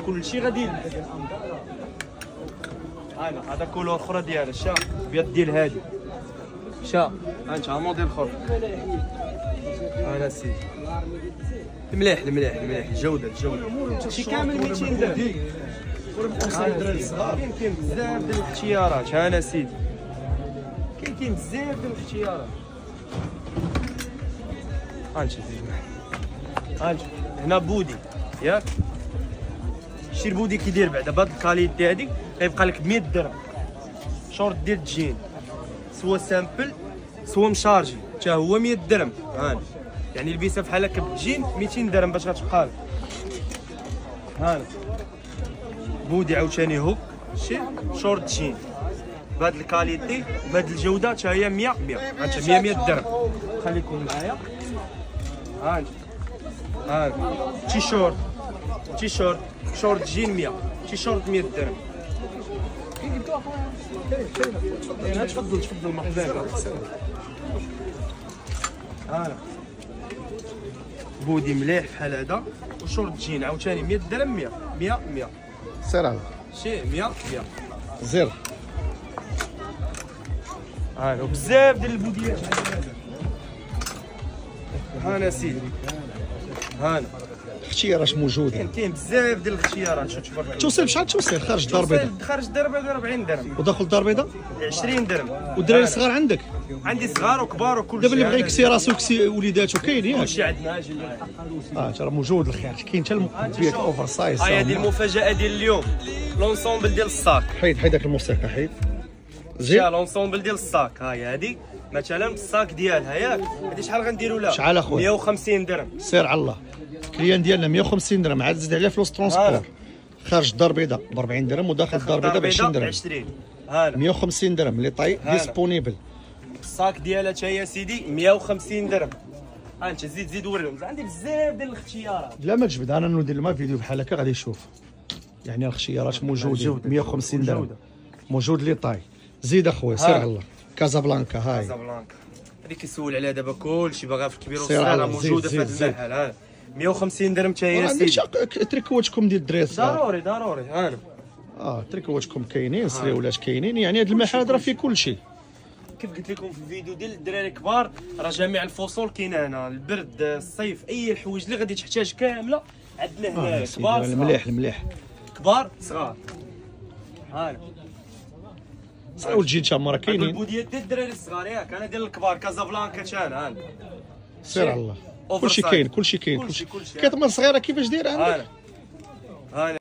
كلشي غادي هذا كولور اخرى ديالها شا بيض ديال هادي شا انت موديل اخر انا سيدي المليح الجوده شي كامل 200 درهم كاين بزاف ديال الاختيارات انا سيدي كاين بزاف ديال الاختيارات انت هنا بودي ياك شي البودي كيدير بعدا بهاد الكاليتي هاديك غيبقى لك ب 100 درهم شورت ديال الجين سوا سامبل سوا مشارجي حتى هو 100 درهم هاني يعني البيسه بحال هكا بالجين 200 درهم باش غتبقى لك هاني بودي عاوتاني هوك شي شورت جين بهاد الكاليتي بهاد الجوده حتى هي 100 انت 100 درهم خليكم معايا هاني تي شورت جين 100 تي شورت 100 درهم تفضل مرحبا هانا بودي مليح بحال هذا وشورت جين عاوتاني 100 درهم 100 سير على شي 100 زير هانا وبزاف ديال البوديات هانا سيدي هانا اختيارات موجوده كاين بزاف ديال الاختيارات تبارك توصل بشحال توصل خارج الدار البيضاء خارج الدار البيضاء 40 درهم وداخل الدار البيضاء 20 درهم والدراري الصغار عندك عندي صغار وكبار وكل شيء دابا اللي بغى يكسي راسو ويكسي وليداتو كاين ياك كلشي عندنا اجي ترى موجود الخارج كاين حتى المكبيات اوفر سايز هذه المفاجاه ديال اليوم لونسومبل ديال الصاك حيد داك الموسيقى حيد زين لونسومبل ديال الصاك هاي هذه مثلا الصاك ديالها ياك هذه شحال غنديروا لها شحال اخويا 150 درهم سير على الله الكليان ديالنا 150 درهم عاد زيد عليها فلوس ترونسبور خارج الدار البيضاء ب 40 درهم وداخل الدار البيضاء ب 20 درهم 20 هانا 150 درهم لي طاي ديسپونيبل الصاك ديالها حتى هي سيدي 150 درهم انت زيد وريهم عندي بزاف ديال الاختيارات لا ما تجبد انا ندير ما فيديو بحال هكا غادي يشوف يعني الاختيارات موجودين 150 درهم موجود لي طاي زيد اخويا سير على الله كازابلانكا هاي كازابلانكا هذيك كيسول عليها دابا كلشي باغا في الكبير والصغير موجوده في هذا المحل ها 150 درهم حتى هي سيدي تريكواتكم ديال الدراري ضروري هانا تريكواتكم كاينين سريولات كاينين يعني هذا المحل راه فيه كلشي كيف قلت لكم في الفيديو ديال الدراري كبار راه جميع الفصول كاينه هنا البرد الصيف اي الحوايج اللي غادي تحتاج كامله عندنا هنا كبار المليح كبار صغار هانا صراو تجي تما كاينين البوديات ديال الدراري الصغار ياك انا ديال الكبار كازابلانكا تان هانا سير على الله كلشي كاين كاين كيطمن صغيره كيفاش دايره عندك هانا